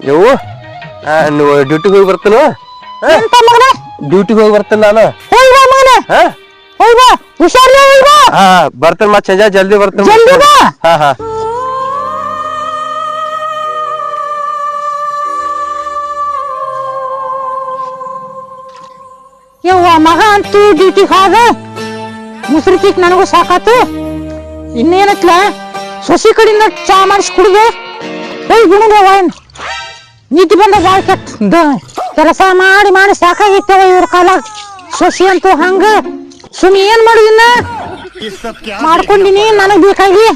ನೀವು ನೀವು ಡ್ಯೂಟಿಗೆ ಹೋಗಿ ಬರ್ತೀನ ಡ್ಯೂಟಿಗೆ ಹೋಗಿ ಬರ್ತೇನೆ ನಾನು ಹಾ ಬರ್ತೇನೆ ಮತ್ತೆ ಸಂಜೆ ಜಲ್ದಿ ಬರ್ತೇನೆ ಹಾ ಹಾ ಯವ್ವ ಮಗ ಅಂತೂ ಡ್ಯೂಟಿಗೆ ಹೋದ ಮುಸ್ರಿ ಕಿಕ್ ನನಗೂ ಸಾಕಾತು ಇನ್ನೇನತ್ಲ ಸೊಸಿ ಕಡೆಯಿಂದ ಚಾ ಮಾಡಿಸಿ ಕುಡಿದು ಹೋಗಿ ಬಿಡುದವ ನಿದ್ದೆ ಬಂದ ಬಾಳ್ ಕೆಟ್ಟ ಕೆಲಸ ಮಾಡಿ ಮಾಡಿ ಸಾಕಾಗಿತ್ತವ ಇವ್ರ ಕಾಲಾಗ ಸೊಸಿ ಅಂತೂ ಹಂಗ ಸುಮ್ಮನೆ ಏನ್ ಮಾಡುದಿನ್ನ ಮಾಡ್ಕೊಂಡಿನಿ ನನಗ್ ಬೇಕಾಗಿ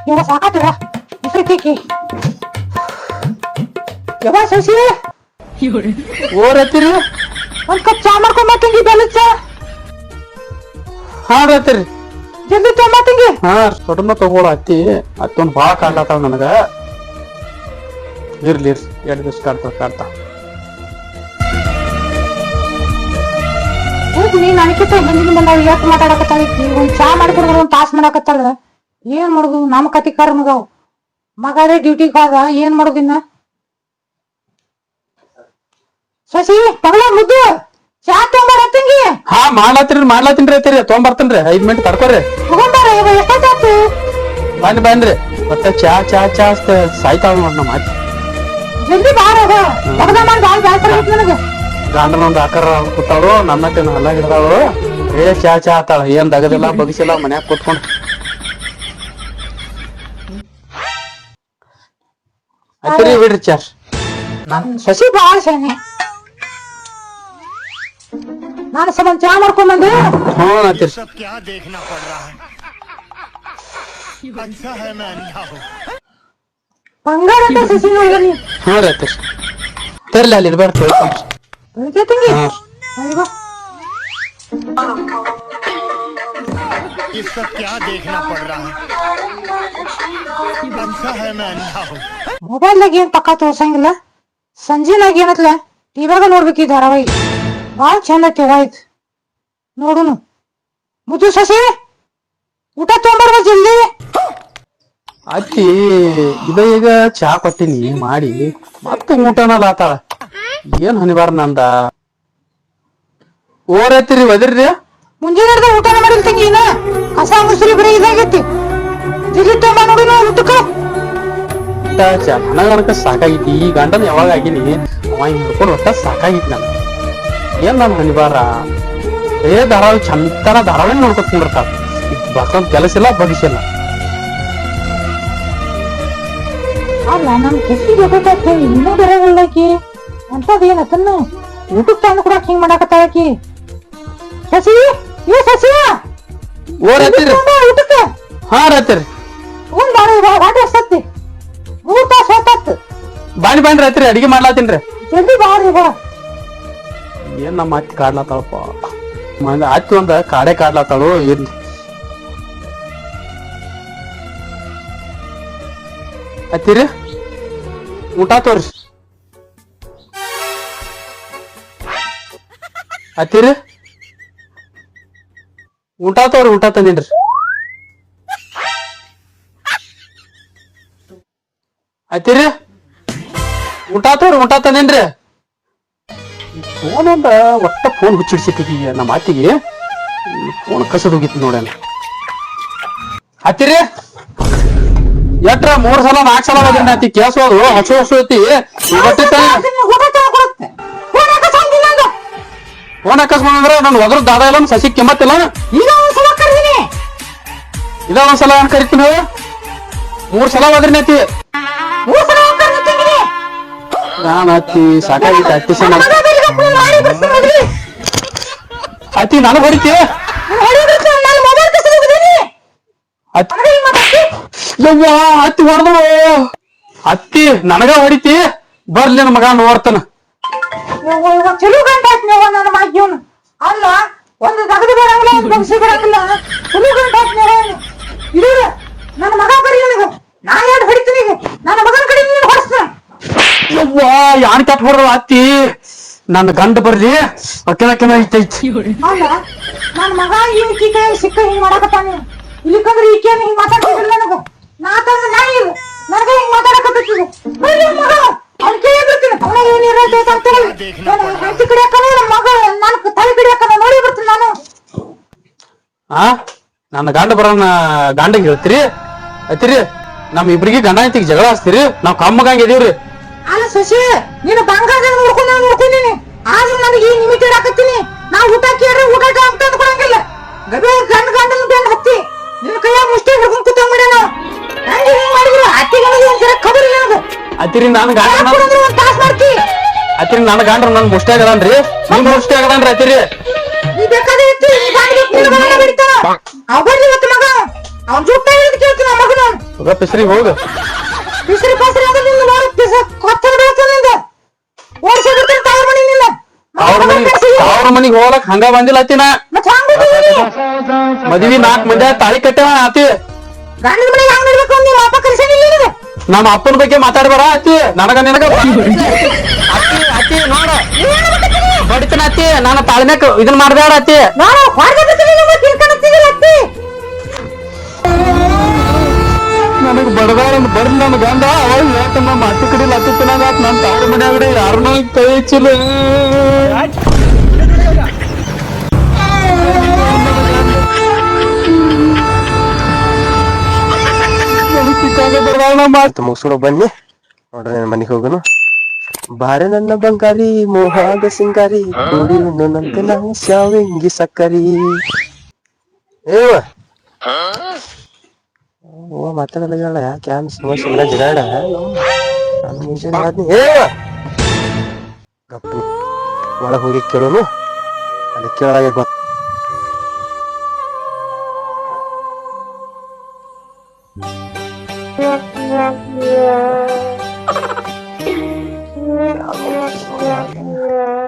ಇವಾಗ ಸಾಕಾತಿರ ಮುಸ್ರಿ ಕಿಕ್ಕಿ ಯಾವ ಸೊಸಿ ಓರತ್ತೀರಿ ಒಂದ್ ಕಪ್ ಚಾ ಮಾಡ್ಕೊಂಬತ್ತಂಗಿ ಬೆಲ್ಲ ಚಾ ಹಾ ರತ್ತೀರಿ ಜಲ್ದಿ ತೊಗೊಂಬತ್ತಂಗಿ ಹಾ ಸೊಟಮ ತಗೋಳ ಅತ್ತಿ ಅತ್ತೊಂದ್ ಬಾಳ ಕಾಡ್ಲಾತಾವ ನನಗ ಇರ್ಲಿ 2 ದಿವಸ ಕಾಡ್ತಾ ಹೋಗಿ ನೀನ್ ನನಕಿತ್ತ ಬಂದಾವ ಯಾಕೆ ಮಾತಾಡಕತ್ತಾಳ ಒಂದ್ ಚಾ ಮಾಡಿಕೊಡ್ಬೋದು ಒಂದ್ ತಾಸ್ ಮಾಡಾಕತ್ತಾಳ ಏನ್ ಮಾಡುದು ನಮ್ಮ ಕತಿ ಕರ್ಮಗಾವ್ ಮಗದೇ ಡ್ಯೂಟಿಗೆ ಹೋದ ಏನ್ ಮಾಡುದಿನ್ನ ಶಶಿ ಮಗಳ ಮುದ್ದು ಚಾ ತೊಗೊಂಬರತ್ತಂಗಿ ಹಾ ಮಾಡ್ಲಾತೀನ್ರಿ ಅತ್ತೀರಿ ತೊಗೊಂಬರ್ತೇನ್ರಿ 5 ಮಿನಿಟ್ ತಡ್ಕೊರಿ ತಗೊಂಬಾರ ಎಷ್ಟಾಯ್ತು ಬನ್ರಿ ಮತ್ತೆ ಚಾ ಚಾ ಚಾ ಸಾಯ್ತಾವ ನೋಡ್ ನಮ್ಮ ಮಾತಿ ಜಲ್ದಿ ಬಾರ ಮಗದ ಮಾಡಿ ಬಾಳ ಜಾಸ್ತಿ ಆಗೈತಿ ನನಗ ಗಂಡನ ಒಂದ್ ಆಕಾರ ಕೂತಾಳು ನನ್ನಟ್ಟೇನು ಹಲ್ಲ ಹಿಡ್ದಾಳು ಚಾ ಚಾ ಆತಾಳ ಏನ್ ದಗದಿಲ್ಲ ಬಗ್ಸಿಲ್ಲ ಮನ್ಯಾಗ ಕೂತ್ಕೊಂಡು ಅತ್ತೀರಿ ಬಿಡ್ರಿ ಚಾರ್ ಶಶಿ ಬಾಳ ಶಾನೆ ನಾನು ಸಮ ಚಾ ಮಾಡ್ಕೊಂಬಂದೆ ಹ್ಞೂ ಅತ್ತೀರಿ ಬಂಗಾರ ಅಂತ ಶಶಿ ನೋಡಿದನಿ ಹ್ಞೂ ರೀ ಅತ್ತೀರಿ ತರ್ಲಿ ಅಲ್ಲಿ ಇರ್ಬಾರ್ದು ಬೆಳಿಗ್ಗೆ ತಂಗಿ ಅಯ್ಯೋ ये सब क्या देखना पड़ रहा है अच्छा है मैं अंधा हूँ ಮೊಬೈಲ್ನಾಗ ಏನ್ ಪಕ್ಕ ತೋರ್ಸಂಗಿಲ್ಲ ಸಂಜೆನಾಗ ಏನತ್ಲ ಟಿವ್ಯಾಗ ನೋಡ್ಬೇಕು ಈ ಧಾರಾವಾಹಿ ಬಾಳ ಚಂದ ಐತಿ ಆಯ್ತು ನೋಡುನು ಮುದ್ದು ಸಸಿ ಊಟ ತೊಗೊಂಬರ್ಬ ಜಲ್ದಿ ಅತ್ತಿ ಈಗ ಚಾ ಕೊಟ್ಟಿನಿ ಮಾಡಿ ಮತ್ತೆ ಊಟನಲ್ಲ ಆತಾಳ ಏನ್ ಹನಿಬಾರ ನಂದ ಓರತ್ತೀರಿ ಒದಿರ್ರಿ ಮುಂಜಾನೆ ಊಟನ ಮಾಡಿಲ್ ತಂಗಿ ಇನ್ನ ಕಸ ಮುಸ್ರಿ ಬರೀ ಇದಾಗೈತಿ ಜಲ್ದಿ ತೊಗೊಂಬ ನೋಡುನು ಊಟಕ್ಕ ಚಾ ನನಗನಕ ಸಾಕಾಗಿತ್ತು ಈ ಗಂಡನ ಯಾವಾಗ ಆಗಿನಿ ಅವ ಹಿಂಗ್ ಹಿಡ್ಕೊಂಡು ಒಟ್ಟ ಸಾಕಾಗಿತ್ತು ನನ್ ಏನ್ ನನ್ ಹನಿಬಾರ ಧಾರಾವಾಹಿ ಚಂತನ ಧಾರಾವಾಹಿ ನೋಡ್ಕೊತ ಕುಂದಿರ್ತಾವ ಬರ್ತಂದ್ ಕೆಲಸ ಇಲ್ಲ ಬಗ್ಸಿಲ್ಲ ಅಲ್ಲ ನಮ್ ಖುಷಿ ಗೊತ್ತಾಯ್ತು ಇನ್ನೂ ಬರೋಲ್ಲಕಿ ಅಂತದ್ ಏನತ್ತನ್ನ ಊಟಕ್ಕೆ ತಂದು ಕೊಡಕ್ ಹಿಂಗ್ ಮಾಡಾಕತ್ತಾಳಕಿ ಶಶಿ ಏ ಶಶಿ ಓರತ್ತೀರಿ ಊಟಕ್ಕೆ ಹಾ ರತ್ತೀರಿ ಒಂದ್ ಬಾಳ ವಾಟ ಎಷ್ಟತ್ತಿ 3 ತಾಸು ಹೊತ್ತತ್ತು ಬಾಣಿ ರತ್ತೀರಿ ಅಡಿಗೆ ಮಾಡ್ಲಾತೀನ್ರಿ ಜಲ್ದಿ ಬಾರಿ ಬಾ ಏನ್ ನಮ್ಮ ಅತ್ತಿ ಕಾಡ್ಲಾತಾಳಪ್ಪ ಅತ್ತಿ ಒಂದ ಕಾಡೆ ಕಾಡ್ಲಾತಾಳು ಇರ್ಲಿ ಅತ್ತಿರಿ ಊಟ ತೋರ್ಸಿ ಅತ್ತಿರಿ ಊಟ ತೋರಿ ಊಟ ತಂದಿನ್ರಿ ಅತ್ತಿರಿ ಊಟ ತೋರಿ ಊಟ ತಂದಿನ್ರಿ ಫೋನ್ ಒಂದ ಒಟ್ಟ ಫೋನ್ ಹುಚ್ಚಿಡ್ಸಿಟ್ಟಿಗೆ ನಮ್ಮ ಅತ್ತಿಗೆ ಫೋನ್ ಕಸದ್ ಹೋಗಿತ್ತು ನೋಡೇನ ಹತ್ತಿರಿ ಎಟ್ರ 3 ಸಲ 4 ಸಲ ಹೋದ್ರಿ ಅತ್ತಿ ಕೇಸೋದು ಹಸು ಐತಿ ಫೋನ್ ಹಾಕಸ್ಕೊಂಡ್ರ ನನ್ ಒದ್ರ ದಾದ ಇಲ್ಲ ಸಸಿ ಕೆಮ್ಮತ್ತಿಲ್ಲ ಈಗ ಒಂದ್ಸಲ ಕರ್ದೀನಿ ಇದ ಒಂದ್ಸಲ ಏನ್ ಕರಿತೀನಿ 3 ಸಲ ಹೋದ್ರಿ ಅತ್ತಿ ನಾನ್ ಅತ್ತಿ ಸಾಕಾಗಿತ್ತು ಅತ್ತಿ ಸಲ ಅತ್ತಿ ನನಗ್ ಹೊಡಿತಿ ಯವ್ವ ಅತ್ತಿ ಹೊಡೆದ ಅತ್ತಿ ನನಗ ಹೊಡಿತಿ ಬರ್ಲಿ ನನ್ನ ಮಗ ನೋಡ್ತಾನ ಚಲೋ ಗಂಟ ಆಯ್ತು ನನ್ನ ಮಾಗ್ಯವನು ಅಲ್ಲ ಒಂದು ದಗದು ಬರಂಗಿಲ್ಲ ಒಂದು ಬಗ್ಸಿ ಬರಂಗಿಲ್ಲ ಚಲೋ ಗಂಟ ಆಯ್ತು ಇಡ ನನ್ನ ಮಗ ಬರೀ ನನಗ ನಾ ಯಾರು ಹೊಡಿತೀನಿ ಈಗ ನನ್ನ ಮಗನ ಕಡೆ ನೀನು ಹೊಡ್ಸ್ತ ಯವ್ವ ಯಾನ್ ಕೆಟ್ಟ ಹೊಡೆದ ಅತ್ತಿ ನನ್ನ ಗಂಡ ಬರ್ಲಿ ಅಕ್ಕನ ಐತೈತಿ ಅಲ್ಲ ನನ್ ಮಗ ಈಕಿ ಕೈ ಸಿಕ್ಕ ಹಿಂಗ್ ಮಾಡಕತ್ತಾನ ಇಲ್ಲಿಕಂದ್ರೆ ಈಕೇನ್ ಹಿಂಗ್ ಮಾತಾಡ್ತಿದ್ರು ನನಗ ನಾ ತಂದ ನಾ ಇದು ನನಗ ಹಿಂಗ್ ಮಾತಾಡಕತ್ತಿದ್ರು ಬರ್ರಿ ಮಗ ಅವ್ನ್ ಕೇಳಿಬಿಡ್ತೀನಿ ಅವನ ಏನ್ ಇರತ್ತೆ ಅಂತ ಹೇಳಿ ಹಂಚಿ ಕಡೆ ಹಾಕನ ಮಗ ನನ್ ತಲೆ ಕಡೆ ಹಾಕನ ನೋಡಿ ಬಿಡ್ತೀನಿ ನಾನು ಆ ನನ್ನ ಗಂಡ ಬರೋಣ ಗಂಡಂಗ್ ಹೇಳ್ತೀರಿ ಐತಿರಿ ನಮ್ ಇಬ್ರಿಗೆ ಗಂಡ ಐತಿಗೆ ಜಗಳ ಹಚ್ತೀರಿ ನಾವ್ ಕಮ್ಮಗಂಗ ಇದೀವ್ರಿ ಅಲ್ಲ ಶಶಿ ನೀನು ಬಂಗಾರದಾಗ ನೋಡ್ಕೊಂಡೀನಿ ಆದ್ರೂ ನನಗೆ ಈ ನಿಮಿಟ ಹಾಕತ್ತೀನಿ ನಾ ಊಟ ಕೇಳ್ರಿ ಊಟ ಅಂತ ಕೊಡಂಗಿಲ್ಲ ಗಬೆ ಗಂಡನ ಬೆನ್ ಹತ್ತಿ ನಿನ್ನ ಕೈಯಾಗ ಮುಷ್ಟಿ ಹಿಡ್ಕೊಂಡ್ ಕೂತ ಮಾಡ್ಯಾನ ಹಂಗೆ ಹಿಂಗ್ ಮಾಡಿದ್ರು ಅತ್ತಿಗೆ ಒಂದ್ ಜರ ಖಬರ್ ಇಲ್ಲ ನನಗೆ ಅತ್ತಿರಿ ನನ್ ಗಂಡ ಒಂದ್ ತಾಸ್ ಮಾಡ್ತಿ ಅತ್ತಿರಿ ನನ್ನ ಗಂಡ್ರ ನನ್ ಮುಷ್ಟಿ ಆಗದನ್ರಿ ನಿಮ್ ಮುಷ್ಟಿ ಆಗದನ್ರಿ ಅತ್ತಿರಿ ನೀ ಬೇಕಾದ್ರೆ ಇತ್ತು ಗಂಡ ಬಿಡ್ತಾನ ಅವ್ ಬರ್ಲಿ ಇವತ್ತು ಮಗ ಅವ್ನ್ ಜುಟ್ಟ ಹಿಡಿದು ಕೇಳ್ತೀನಿ ಆ ಮಗನ ಪಿಸ್ರಿಗೆ ಹೋಗು ಬಿಸಿರಿ ಪಾಸ್ರಿ ಅಂದ್ರೆ ನಿನ್ನ ನೋಡಿ ಕೊತ್ತ ಬಿಡ್ತಾನ ನಿಂದ ಓಡಿಸಿ ಬಿಡ್ತಾನೆ ತವ್ರ ಮನೆ ನಿನ್ನ ಅವ್ರ ಮನಿಗ್ ಹೋಗ್ಲಕ್ ಹಂಗ ಬಂದಿಲ್ಲ ಅತ್ತಿನ ಮತ್ ಹಂಗ ಮದ್ವಿ 4 ಮಂದಿ ತಾಳಿ ಕಟ್ಟೆವ ಅತ್ತಿ ಗಂಡನ ಮನೆಗೆ ಹಂಗ ಇರ್ಬೇಕು ನೀವು ಅಪ್ಪ ಕರ್ಸಂಗಿಲ್ಲ ನಿನಗೆ ನಮ್ಮ ಅಪ್ಪನ ಬಗ್ಗೆ ಮಾತಾಡ್ಬೇಡ ಅತ್ತಿ ನನಗ ನಿನಗ ಅತ್ತಿ ಅತ್ತಿ ನೋಡ ಬಡಿತನ ಅತ್ತಿ ನಾನು ತಾಳ್ಮ್ಯಾಕ ಇದನ್ ಮಾಡ್ಬೇಡ ಅತ್ತಿ ನಾನು ಹೊರಗೆ ಬಿಡ್ತೀನಿ ನಿಮ್ಮ ತಿಳ್ಕೊಂಡ್ತಿಲ್ಲ ಅತ್ತಿ ನನಗ್ ಬಡದಾರ ಬರ್ಲಿ ನನ್ ಗಂಡ ಅವಾಗ ಯಾಕ ನಮ್ಮ ಅತ್ತಿ ಕಡಿಲ್ಲ ಅತ್ತಿ ತಿನ್ನಂಗ ನನ್ ತವ್ರ ಮನ್ಯಾಗ್ರಿ ಯಾರನ್ನ ಕೈ ಚಿಲ್ಲ ಸಿಕ್ಕಾಗ ಬಡದಾಳ ನಮ್ಮ ಮುಗಿಸ್ಕೊಂಡು ಬನ್ನಿ ನೋಡ್ರಿ ನನ್ನ ಮನೆಗೆ ಹೋಗೋನು ಬಾರೆ ನನ್ನ ಬಂಗಾರಿ ಮೋಹಾದ ಸಿಂಗಾರಿ ಕೂಡಿರುಣ್ಣನಂತೆ ನಾವು ಶಾವಿಂಗಿ ಸಕ್ಕರಿ ಏವ ಓ ಮಾತಾಡಲ್ಲ ಯಾಕೆ ಯಾನ್ ಸುಮ್ಮನೆ ಜಗಾಡ ನಾನು ಮುಂಚೆನೆ ಆದ್ನಿ ಏವ ಗಪ್ಪು ಒಳಗೆ ಹೋಗಿ ಕೇಳೋನು ಅಲ್ಲಿ ಕೇಳಾಗ ಗೊತ್ತ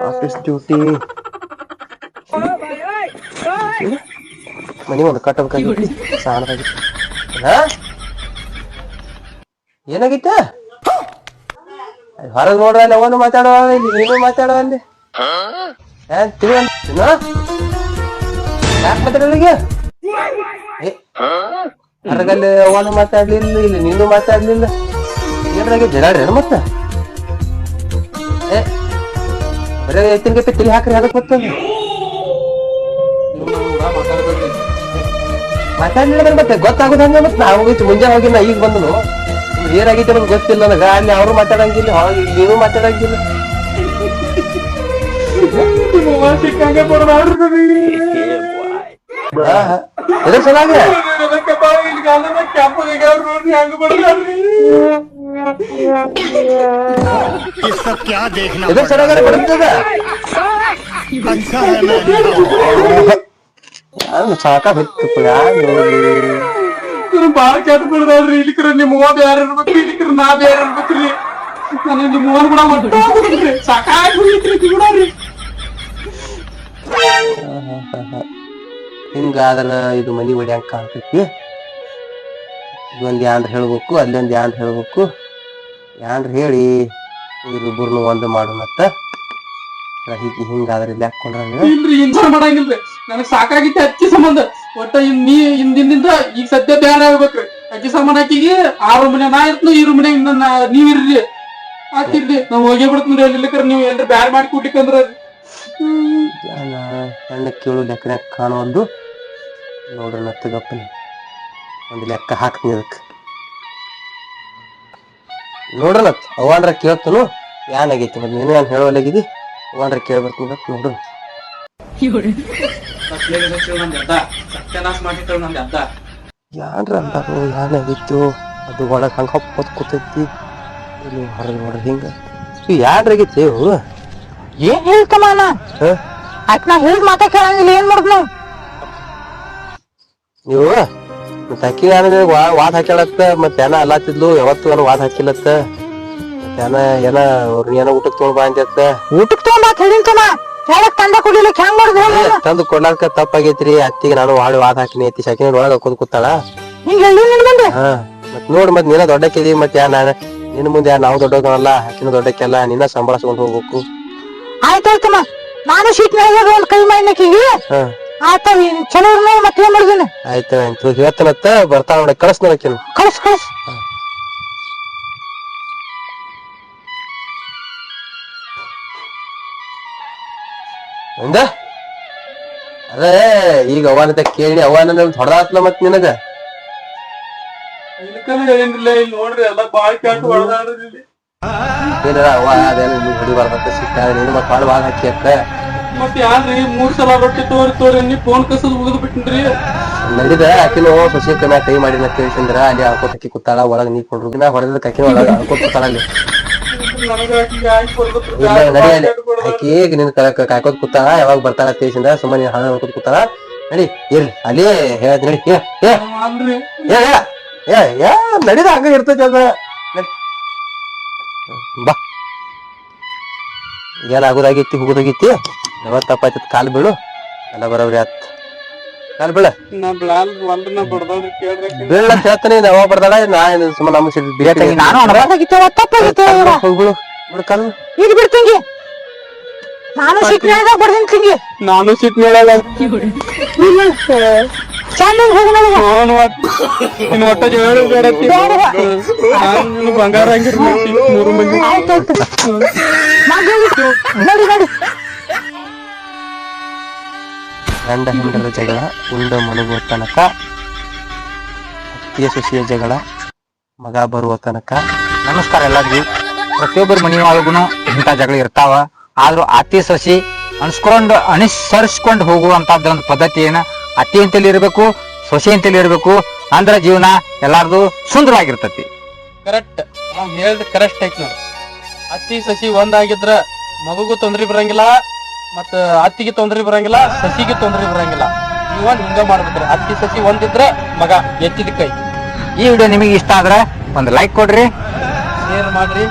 ಆಫೀಸ್ ಡ್ಯೂಟಿ ಮನಿ ಒಂದು ಕಟ್ಟಬೇಕಾಗಿತ್ತು ಸಾಣದಾಗಿತ್ತು ಏನಾಗಿತ್ತ ಹೊರಗೆ ನೋಡ್ರ ಅಲ್ಲಿ ಅವನು ಮಾತಾಡುವ ಇಲ್ಲಿ ನೀನು ಮಾತಾಡುವ ಅಲ್ಲಿ ಯಾಕೆ ಮಾತಾಡೋರಿಗೆ ಹೊರಗಲ್ಲಿ ಅವನು ಮಾತಾಡ್ಲಿಲ್ಲ ಇಲ್ಲಿ ನೀನು ಮಾತಾಡ್ಲಿಲ್ಲ ಏನ್ರಾಗೆ ಜಗಾಡ್ರಿ ಮತ್ತ ಬರೇ ಎತ್ತಿನಗತ್ತೆ ತಿಳಿ ಹಾಕ್ರಿ ಅದಕ್ಕೆ ಬರ್ತದೆ ಮಾತಾಡ್ಲಿಲ್ಲ ಮತ್ತೆ ಗೊತ್ತಾಗೋದು ಹಂಗ ಮತ್ತೆ ನಾವು ಮುಂಜಾನೆ ಹೋಗಿ ನಾ ಈಗ ಬಂದನು ಏನಾಗೈತೆ ನಮ್ಗೆ ಗೊತ್ತಿಲ್ಲ ನನಗ ಅಲ್ಲಿ ಅವರು ಮಾತಾಡಂಗಿಲ್ಲ ನೀನು ಮಾತಾಡಂಗಿಲ್ಲ ಎದ್ರ ಸಲಾಗ ये सब क्या देखना ಎದ್ರ ಸಲಾಗ ಬರ್ತದ अच्छा है मैं नहीं हूँ। ಸಾಕಾಗಿತ್ತು ಬಾಳ ಕೆಟ್ಟ ಬಿಡ್ದಾಳ್ರಿ ಇಲ್ಲಿಕ್ರ ನಿಮ್ ಓದ್ ಯಾರು ಇರ್ಬೇಕು ಇಲ್ಲಿಕ್ರ ನಾ ಬೇರೆ ಇರ್ಬೇಕ್ರಿ ನಾನು ನಿಮ್ ಓನ್ ಕೂಡ ಮಾಡ್ರಿ ಸಾಕಾಗ್ರಿ ಬಿಡ್ರಿ ಹಿಂಗಾದ್ರ ಇದು ಮನಿ ಹೊಡ್ಯಾಂಗ ಕಾಣ್ತೈತಿ ಇದೊಂದ್ ಯಾಂದ್ರ ಹೇಳ್ಬೇಕು ಅಲ್ಲೊಂದ್ ಯಾಂದ್ರ ಹೇಳ್ಬೇಕು ಯಾಂದ್ರ ಹೇಳಿ ಇವ್ರಿಬ್ಬರನ್ನು ಒಂದು ಮಾಡೋಣತ್ತ ಹಿಂಗಾದ್ರೆ ಇಲ್ಲಿ ಹಾಕೊಂಡ್ರಂಗ ಇಲ್ರಿ ಇನ್ಸಾನ್ ಮಾಡಂಗಿಲ್ರಿ ನನಗ್ ಸಾಕಾಗಿತ್ತೆ ಅಕ್ಕಿ ಸಂಬಂಧ ಒಟ್ಟ ಹಿಂದಿಂದ ಈಗ ಸದ್ಯ ಬ್ಯಾಡ ಆಗ್ಬೇಕ್ರಿ ಅಕ್ಕಿ ಸಂಬಂಧ ಆಕಿಗೆ ಆರು ಮನೆ ನಾ ಇರ್ತನು ಇವ್ರ ಮನೆ ನೀವ್ ಇರ್ರಿ ಆತಿರ್ಲಿ ನಾವ್ ಹೋಗೇ ಬಿಡ್ತೀನಿ ಎಲ್ಲಿಕ್ರ ನೀವ್ ಏನ್ರ ಬ್ಯಾಡ್ ಮಾಡಿ ಕೂಡ್ಲಿಕ್ಕಂದ್ರ ಸಣ್ಣ ಕೇಳು ಲೆಕ್ಕನ್ಯಾಗ ಕಾಣುವಲ್ದು ನೋಡ್ರಿ ನತ್ತಗಪ್ಪನಿ ಒಂದು ಲೆಕ್ಕ ಹಾಕ್ತೀನಿ ಅದಕ್ಕೆ ನೋಡ್ರನತ್ ಅವಾನ್ರ ಕೇಳ್ತನು ಏನಾಗೈತಿ ಮತ್ತೆ ನೀನು ಏನ್ ಹೇಳೋಲಾಗಿದಿ ಅವಾನ್ರ ಕೇಳ್ಬರ್ತೀನಿ ನೋಡ್ರಿ ಸತ್ಯನಾಶ ಮಾಡಿಟ್ಟ ನಮ್ಗೆ ಅರ್ಧ ಯಾನ್ರ ಅಂತಾರು ಏನಾಗಿತ್ತು ಅದು ಒಳಗ್ ಹಂಗ ಹೊಪ್ಪತ್ ಕೂತೈತಿ ಇಲ್ಲಿ ಹೊರಗೆ ನೋಡ್ರಿ ಹಿಂಗ ಯಾಡ್ರಾಗೈತಿ ಇವು ಏನ್ ಹೇಳ್ತಮ್ಮ ನಾ ಆಯ್ತು ನಾ ಹೇಳಿದ್ ಮಾತಾ ಕೇಳಂಗಿಲ್ಲ ಏನ್ ಮಾಡುದ್ ನಾವು ನೀವು ಮತ್ತ ಅಕ್ಕಿ ಏನ ವಾದ ಹಾಕ್ಯಾಳತ್ತ ಮತ್ತೆ ಏನ ಅಲ್ಲಾತಿದ್ಲು ಯಾವತ್ತು ಏನೋ ವಾದ ಹಾಕಿಲ್ಲತ್ತ ಮತ್ತೆ ಏನ ಅವ್ರನ್ನ ಏನೋ ಊಟಕ್ ತೊಗೊಂಡ್ ಬಾ ಅಂದತ್ತ ಊಟಕ್ ತಗೊಂಡ್ ಹೇಳಿಂತಮ್ಮ ಹೇಳಕ್ ತಂದ ಕೊಡ್ಲಿಕ್ಕೆ ಹೆಂಗ್ ಮಾಡುದು ತಂದು ಕೊಡ್ಲಾಕ ತಪ್ಪಾಗೈತ್ರಿ ಅತ್ತಿಗೆ ನಾನು ವಾಡಿ ವಾದ ಹಾಕಿನಿ ಐತಿ ಸಕಿನ ಒಳಗ ಹಾಕೋದ್ ಕೂತಾಳ ಹಿಂಗ್ ಹೇಳಿ ನಿನ್ ಮುಂದೆ ಹಾ ಮತ್ ನೋಡ್ ಮತ್ ನೀನ ದೊಡ್ಡಕ್ಕಿದಿ ಮತ್ತೆ ನಾನು ನಿನ್ನ ಮುಂದೆ ನಾವು ದೊಡ್ಡವಲ್ಲ ಅಕ್ಕಿನ ದೊಡ್ಡಕ್ಕೆಲ್ಲ ನಿನ್ನ ಸಂಬಳಸ್ಕೊಂಡ್ ಹೋಗ್ಬೇಕು ಆಯ್ತಾಯ್ತಮ್ಮ ನಾನು ಸಿಟ್ನಾಗ ಒಂದ್ ಕೈ ಮಾಡಿನಕಿಗೆ ಹಾ ಆತ ಚಲೋ ಮತ್ತೆ ಏನ್ ಮಾಡಿದೀನಿ ಆಯ್ತು ಇವತ್ತನತ್ತ ಬರ್ತಾಳ ನೋಡಿ ಕಳ್ಸ್ ನೋಡಕಿನ ಕಳ್ಸ್ ಅಂದ ಅದೇ ಈಗ ಅವನಂತ ಕೇಳಿ ಅವನ ಹೊಡೆದಾತ್ಲ ಮತ್ ನಿನಗ ನೋಡ್ರಿ ಎಲ್ಲ ಬಾಳ್ ಕ್ಯಾಟ್ ಹೊಡೆದಾಡ್ರಿ ಏನಾರ ಅವ ಅದೇನ ಹೊಡಿಬಾರ್ದಂತ ಸಿಕ್ಕ ನೀನು ಮತ್ ಬಾಳ್ ಬಾಳ್ ಹಾಕಿ ಅತ್ತ ಮತ್ ಯಾರ್ರಿ 3 ಸಲ ರೊಟ್ಟಿ ತೋರಿ ನೀ ಫೋನ್ ಕಸದ್ ಮುಗಿದ್ ಬಿಟ್ಟಿನ್ರಿ ನಡಿದ ಆಕಿನು ಸೊಸೆ ಕನ ಕೈ ಮಾಡಿನ ತಿಳಿಸಿದ್ರ ಅಲ್ಲಿ ಹಾಕೋತ್ ಹಾಕಿ ಕೂತಾಳ ಒಳಗ ನೀ ಕೊಡ್ರು ನಾ ಹೊಡೆದ ಕಕ್ಕಿನ ಒಳಗ ಹಾಕೋತ್ ಕೂತಾಳ ಅಲ್ಲಿ ಇಲ್ಲ ನಡಿ ಅಲ್ಲಿ ಆಕಿ ನಿನ್ ಕಾಯ್ಕೋತ್ ಕೂತಾಳ ಯಾವಾಗ ಬರ್ತಾಳ ತಿಳಿಸಿಂದ ಸುಮ್ಮನೆ ಹಣ ನೋಡ್ಕೋತ್ ಕೂತಾಳ ನಡಿ ಇರ್ಲಿ ಅಲ್ಲಿ ಹೇಳ್ದ ನಡಿ ನಡಿದ ಹಂಗ ಇರ್ತೈತಿ ಅದ ಬಾ ಏನಾಗೋದಾಗಿತ್ತಿ ಹೋಗೋದಾಗಿತ್ತಿ ಯಾವತ್ ತಪ್ಪಾಯ್ತದ ಕಾಲ್ ಬೀಳು ಎಲ್ಲ ಬರೋಬ್ರಿ ಆತ್ ಕಾಲ್ ಬೀಳ ಬೀಳ ಹೇಳ್ತಾನೆ ನಾವ ಬರ್ದಾಳ ನಾ ಸುಮ್ಮ ನಮ್ಮ ನಾನು ಅನ್ಬಾರ್ದಾಗಿತ್ತು ತಪ್ಪಾಗಿತ್ತು ಹೋಗ್ಬಿಡು ಬಿಡು ಕಾಲ್ ಈಗ ಬಿಡ್ತಂಗಿ ನಾನು ಸಿಟ್ನಾಗ ಬರ್ತೀನಿ ತಂಗಿ ನಾನು ಸಿಟ್ ನೋಡಲ್ಲ ಚಂದ ಹೋಗೋಣ ಇನ್ನು ಒಟ್ಟ ಜಗಳ ಬೇಡತ್ತಿ ನಾನು ಬಂಗಾರ ಹಂಗಿರ್ ಮೂರು ಮಂದಿ ಆಯ್ತಾಯ್ತು ನೋಡಿ ಗಂಡ ಹೆಂಡರ ಜಗಳ ಉಂಡ ಮಣಗುವ ತನಕ ಅತ್ತಿಯ ಸೊಸೆಯ ಜಗಳ ಮಗ ಬರುವ ತನಕ. ನಮಸ್ಕಾರ ಎಲ್ಲರಿಗೂ. ಪ್ರತಿಯೊಬ್ಬರ ಮನೆಯೊಳಗುನು ಇಂಥ ಜಗಳ ಇರ್ತಾವ. ಆದ್ರೂ ಅತ್ತಿ ಸೊಸಿ ಅನುಸರಿಸ್ಕೊಂಡು ಹೋಗುವಂತದ್ದು ಒಂದು ಪದ್ಧತಿ ಏನ ಅತ್ತಿ ಅಂತಲ್ಲಿ ಇರ್ಬೇಕು, ಸೊಸೆ ಅಂತಲ್ಲಿ ಇರ್ಬೇಕು. ಅಂದ್ರ ಜೀವನ ಎಲ್ಲಾರ್ದು ಸುಂದರವಾಗಿರ್ತತಿ. ಕರೆಕ್ಟ್, ನಾವ್ ಹೇಳ್ದ ಕರೆಕ್ಟ್ ಐತಿ ನೋಡಿ. ಅತ್ತಿ ಸಸಿ ಒಂದಾಗಿದ್ರ ಮಗುಗೂ ತೊಂದ್ರೆ ಬರಂಗಿಲ್ಲ, ಮತ್ತ ಅತ್ತಿಗೆ ತೊಂದ್ರೆ ಬರಂಗಿಲ್ಲ, ಸಸಿಗೆ ತೊಂದ್ರೆ ಬರಂಗಿಲ್ಲ. ನೀವ ಹಿಂಗ ಮಾಡ್ಬೇಕ್ರಿ. ಅತ್ತಿ ಸಸಿ ಒಂದಿದ್ರ ಮಗ ಎತ್ತಿದ ಕೈ. ಈ ವಿಡಿಯೋ ನಿಮಗೆ ಇಷ್ಟ ಆದ್ರೆ ಒಂದು ಲೈಕ್ ಕೊಡ್ರಿ, ಶೇರ್ ಮಾಡ್ರಿ.